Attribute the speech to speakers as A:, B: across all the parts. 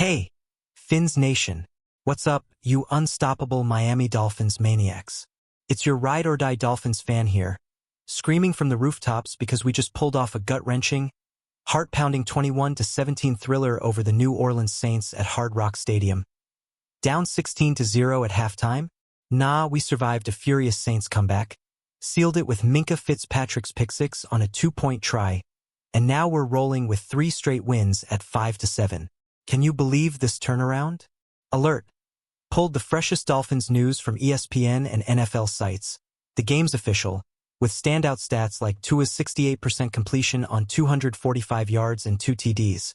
A: Hey, Fins Nation. What's up, you unstoppable Miami Dolphins maniacs? It's your ride-or-die Dolphins fan here, screaming from the rooftops because we just pulled off a gut-wrenching, heart-pounding 21-17 thriller over the New Orleans Saints at Hard Rock Stadium. Down 16-0 at halftime? Nah, we survived a furious Saints comeback, sealed it with Minkah Fitzpatrick's pick-six on a two-point try, and now we're rolling with 3 straight wins at 5-7. Can you believe this turnaround? Alert! Pulled the freshest Dolphins news from ESPN and NFL sites. The game's official, with standout stats like Tua's 68% completion on 245 yards and 2 TDs,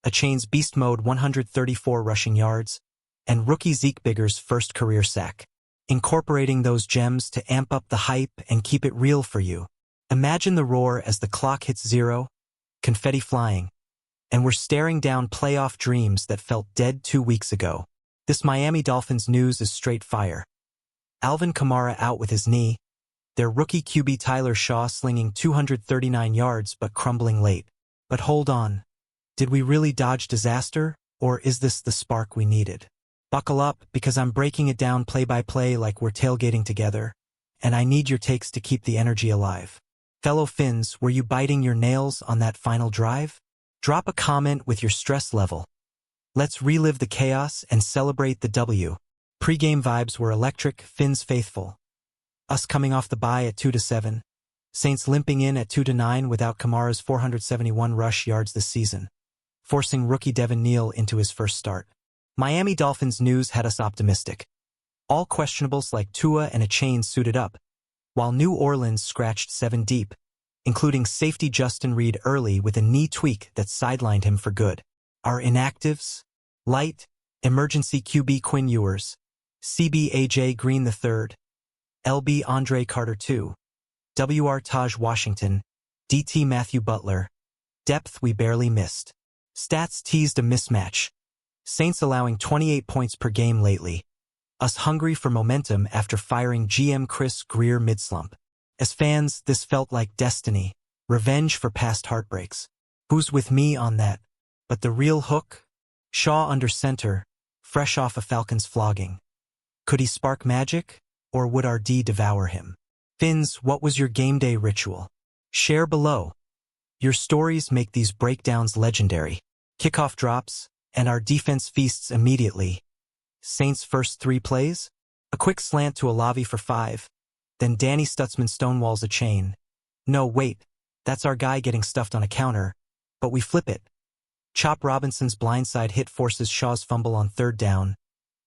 A: Achane's beast mode 134 rushing yards, and rookie Zeke Bigger's first career sack. Incorporating those gems to amp up the hype and keep it real for you. Imagine the roar as the clock hits 0, confetti flying, and we're staring down playoff dreams that felt dead 2 weeks ago. This Miami Dolphins news is straight fire. Alvin Kamara out with his knee, their rookie QB Tyler Shaw slinging 239 yards but crumbling late. But hold on, did we really dodge disaster, or is this the spark we needed? Buckle up, because I'm breaking it down play by play like we're tailgating together, and I need your takes to keep the energy alive. Fellow Fins, were you biting your nails on that final drive? Drop a comment with your stress level. Let's relive the chaos and celebrate the W. Pre-game vibes were electric, Fins faithful. Us coming off the bye at 2-7. Saints limping in at 2-9 without Kamara's 471 rush yards this season, forcing rookie Devin Neal into his first start. Miami Dolphins news had us optimistic. All questionables like Tua and Achane suited up, while New Orleans scratched 7 deep, including safety Justin Reed early with a knee tweak that sidelined him for good. Our inactives? Light, emergency QB Quinn Ewers, CB AJ Green III, LB Andre Carter II, WR Taj Washington, DT Matthew Butler. Depth we barely missed. Stats teased a mismatch. Saints allowing 28 points per game lately. Us hungry for momentum after firing GM Chris Greer mid-slump. As fans, this felt like destiny, revenge for past heartbreaks. Who's with me on that? But the real hook? Shaw under center, fresh off a Falcons flogging. Could he spark magic, or would our D devour him? Fins, what was your game day ritual? Share below. Your stories make these breakdowns legendary. Kickoff drops, and our defense feasts immediately. Saints' first 3 plays? A quick slant to Olavi for 5. Then Danny Stutzman stonewalls Achane. No, wait, that's our guy getting stuffed on a counter, but we flip it. Chop Robinson's blindside hit forces Shaw's fumble on 3rd down.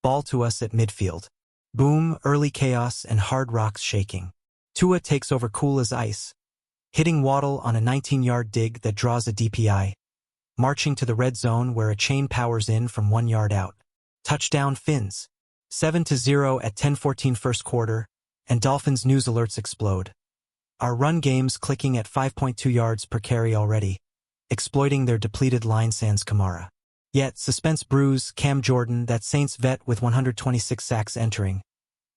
A: Ball to us at midfield. Boom, early chaos and Hard Rock's shaking. Tua takes over cool as ice, hitting Waddle on a 19-yard dig that draws a DPI. Marching to the red zone where Achane powers in from 1 yard out. Touchdown Fins. 7-0 at 10:14 first quarter, and Dolphins news alerts explode. Our run game's clicking at 5.2 yards per carry already, exploiting their depleted line sans Kamara. Yet, suspense brews, Cam Jordan, that Saints vet with 126 sacks entering,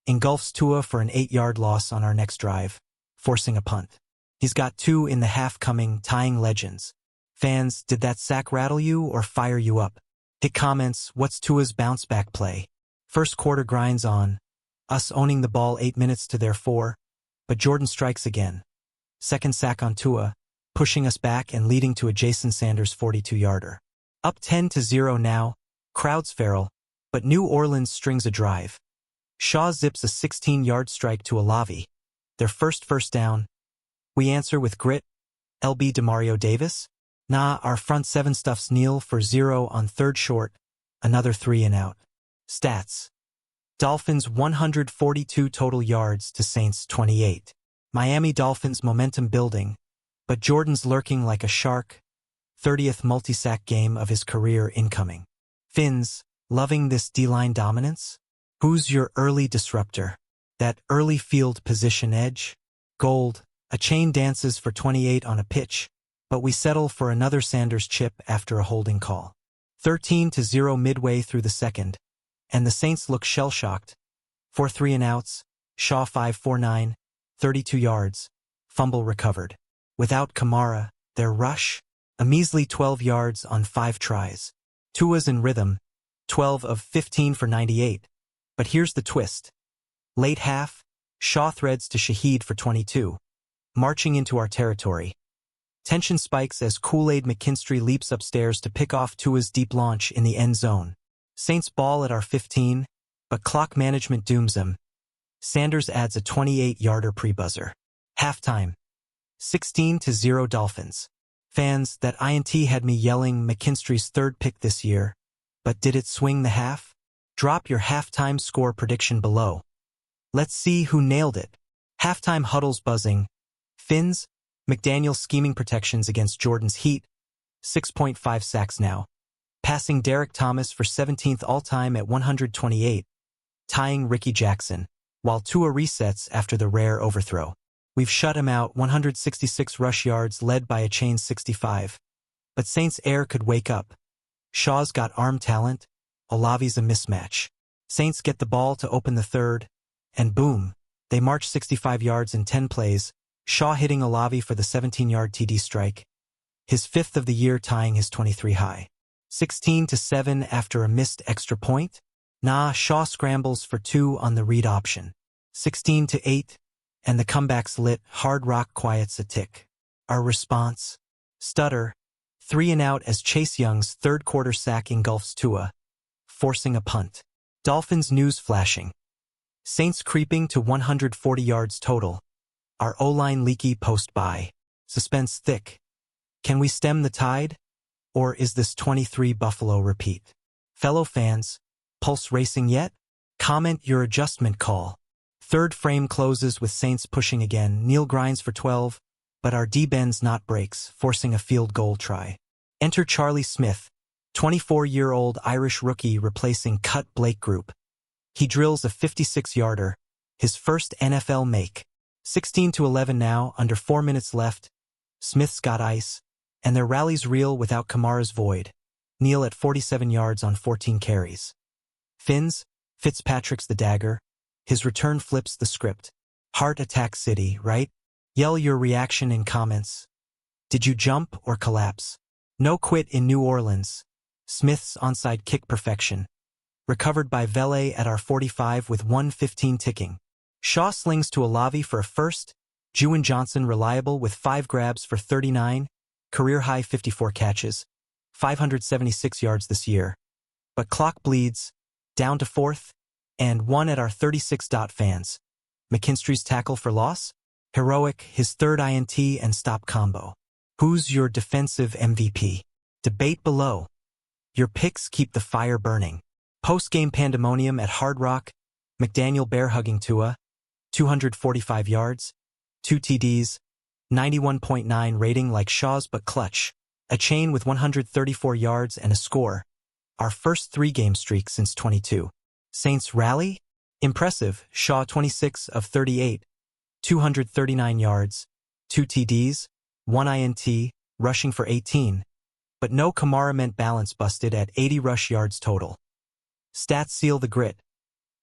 A: engulfs Tua for an 8-yard loss on our next drive, forcing a punt. He's got 2 in the half coming, tying legends. Fans, did that sack rattle you or fire you up? Hit comments, what's Tua's bounce-back play? First quarter grinds on, us owning the ball 8 minutes to their 4, but Jordan strikes again. Second sack on Tua, pushing us back and leading to a Jason Sanders 42-yarder. Up 10-0 now, crowd's feral, but New Orleans strings a drive. Shaw zips a 16-yard strike to Olavi, their first down. We answer with grit. LB Demario Davis? Nah, our front 7 stuffs Neal for 0 on 3rd short, another 3 and out. Stats. Dolphins 142 total yards to Saints 28. Miami Dolphins momentum building, but Jordan's lurking like a shark. 30th multi-sack game of his career incoming. Fins, loving this D-line dominance? Who's your early disruptor? That early field position edge? Gold, Achane dances for 28 on a pitch, but we settle for another Sanders chip after a holding call. 13-0 midway through the second, and the Saints look shell-shocked. 4 3 and outs, Shaw 5-for-9, 32 yards, fumble recovered. Without Kamara, their rush? A measly 12 yards on 5 tries. Tua's in rhythm, 12 of 15 for 98. But here's the twist. Late half, Shaw threads to Shaheed for 22. Marching into our territory. Tension spikes as Kool-Aid McKinstry leaps upstairs to pick off Tua's deep launch in the end zone. Saints ball at our 15, but clock management dooms them. Sanders adds a 28-yarder pre-buzzer. Halftime. 16-0 Dolphins. Fans, that INT had me yelling McKinstry's third pick this year. But did it swing the half? Drop your halftime score prediction below. Let's see who nailed it. Halftime huddles buzzing. Fins, McDaniel scheming protections against Jordan's Heat. 6.5 sacks now. Passing Derek Thomas for 17th all-time at 128. Tying Ricky Jackson, while Tua resets after the rare overthrow. We've shut him out, 166 rush yards led by Achane 65. But Saints air could wake up. Shaw's got arm talent, Olave's a mismatch. Saints get the ball to open the third, and boom, they march 65 yards in 10 plays, Shaw hitting Olave for the 17-yard TD strike. His 5th of the year, tying his 23 high. 16-7 after a missed extra point. Nah, Shaw scrambles for 2 on the read option. 16-8, and the comeback's lit. Hard Rock quiets a tick. Our response? Stutter. 3 and out as Chase Young's third-quarter sack engulfs Tua, forcing a punt. Dolphins news flashing. Saints creeping to 140 yards total. Our O-line leaky post-bye. Suspense thick. Can we stem the tide? Or is this 23 Buffalo repeat? Fellow fans, pulse racing yet? Comment your adjustment call. Third frame closes with Saints pushing again. Neal grinds for 12, but our D bends not breaks, forcing a field goal try. Enter Charlie Smyth, 24-year-old Irish rookie replacing cut Blake Group. He drills a 56-yarder, his first NFL make. 16-11 now, under 4 minutes left. Smith's got ice, and their rally's real without Kamara's void. Neal at 47 yards on 14 carries. Fins, Fitzpatrick's the dagger. His return flips the script. Heart attack city, right? Yell your reaction in comments. Did you jump or collapse? No quit in New Orleans. Smith's onside kick perfection. Recovered by Vele at our 45 with 1:15 ticking. Shaw slings to Olave for a first. Juwan Johnson reliable with 5 grabs for 39. Career-high 54 catches. 576 yards this year. But clock bleeds. Down to 4th. And 1 at our 36. Fans. McKinstry's tackle for loss? Heroic, his third INT and stop combo. Who's your defensive MVP? Debate below. Your picks keep the fire burning. Post-game pandemonium at Hard Rock. McDaniel bear-hugging Tua. 245 yards. 2 TDs. 91.9 rating like Shaw's but clutch. Achane with 134 yards and a score. Our first 3-game streak since 22. Saints rally? Impressive. Shaw 26 of 38. 239 yards. 2 TDs. 1 INT. Rushing for 18. But no Kamara meant balance busted at 80 rush yards total. Stats seal the grit.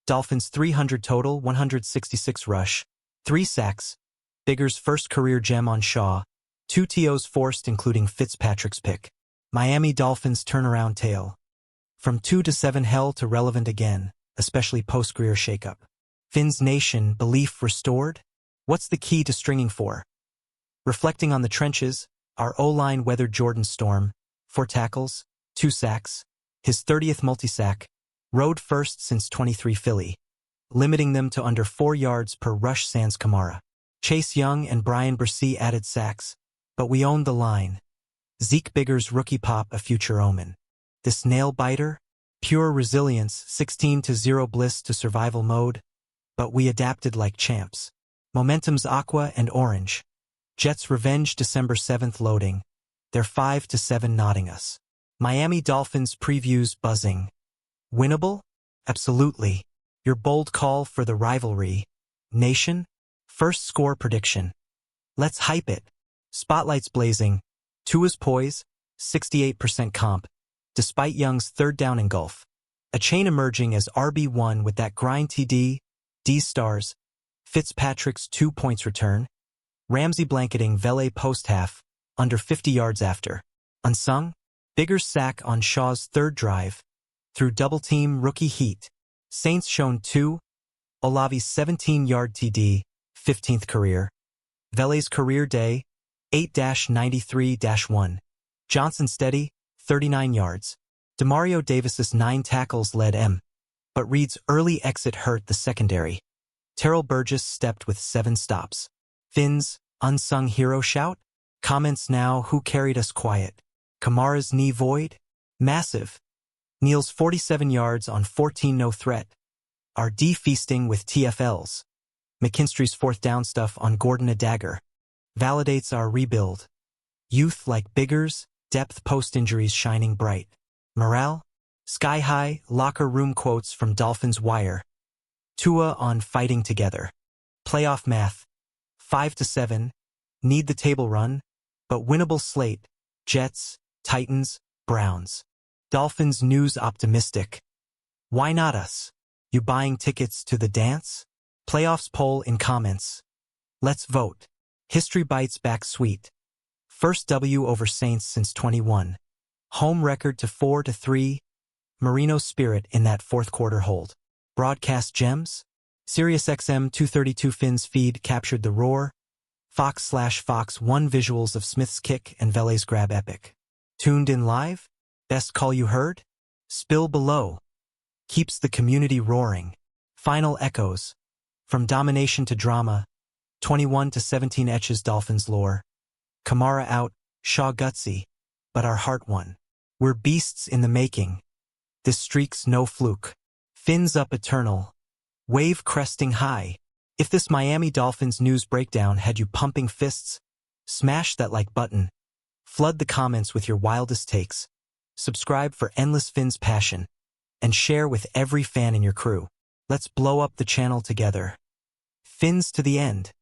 A: Dolphins 300 total, 166 rush. 3 sacks. Bigger's first career gem on Shaw. 2 TOs forced including Fitzpatrick's pick. Miami Dolphins turnaround tale. From 2-7 hell to relevant again, especially post-Greer shakeup. Fins Nation, belief restored? What's the key to stringing 4? Reflecting on the trenches, our O-line weathered Jordan's storm. 4 tackles, 2 sacks. His 30th multi-sack. Rode first since 23 Philly. Limiting them to under 4 yards per rush sans Kamara. Chase Young and Brian Bresee added sacks. But we owned the line. Zeke Bigger's rookie pop a future omen. This nail-biter? Pure resilience, 16-0 bliss to survival mode. But we adapted like champs. Momentum's aqua and orange. Jets revenge December 7th loading. They're 5-7 nodding us. Miami Dolphins previews buzzing. Winnable? Absolutely. Your bold call for the rivalry. Nation? First score prediction. Let's hype it. Spotlights blazing. Tua's poise, 68% comp. Despite Young's third down engulf. Achane emerging as RB1 with that grind TD, D stars. Fitzpatrick's 2 points return. Ramsey blanketing Vele post-half, under 50 yards after. Unsung? Bigger's sack on Shaw's third drive. Through double-team rookie heat. Saints shown 2. Olavi's 17-yard TD, 15th career. Vele's career day, 8-93-1. Johnson steady, 39 yards. Demario Davis's 9 tackles led M. But Reed's early exit hurt the secondary. Terrell Burgess stepped with 7 stops. Fins, unsung hero shout? Comments now, who carried us quiet? Kamara's knee void? Massive. Neal's 47 yards on 14 no threat. Our D feasting with TFLs. McKinstry's 4th down stuff on Gordon a dagger. Validates our rebuild. Youth like Biggers, depth post-injuries shining bright. Morale? Sky high, locker room quotes from Dolphins Wire. Tua on fighting together. Playoff math. 5-7. Need the table run, but winnable slate. Jets, Titans, Browns. Dolphins news optimistic. Why not us? You buying tickets to the dance? Playoffs poll in comments. Let's vote. History bites back sweet. First W over Saints since 21. Home record to 4-3. Marino spirit in that fourth quarter hold. Broadcast gems? SiriusXM 232 Fins feed captured the roar. Fox/Fox 1 visuals of Smyth's kick and Vele's grab epic. Tuned in live? Best call you heard? Spill below. Keeps the community roaring. Final echoes. From domination to drama. 21-17 etches Dolphins lore. Kamara out, Shaw gutsy. But our heart won. We're beasts in the making. This streak's no fluke. Fins up eternal. Wave cresting high. If this Miami Dolphins news breakdown had you pumping fists, smash that like button. Flood the comments with your wildest takes. Subscribe for endless Fins passion. And share with every fan in your crew. Let's blow up the channel together. Fins to the end.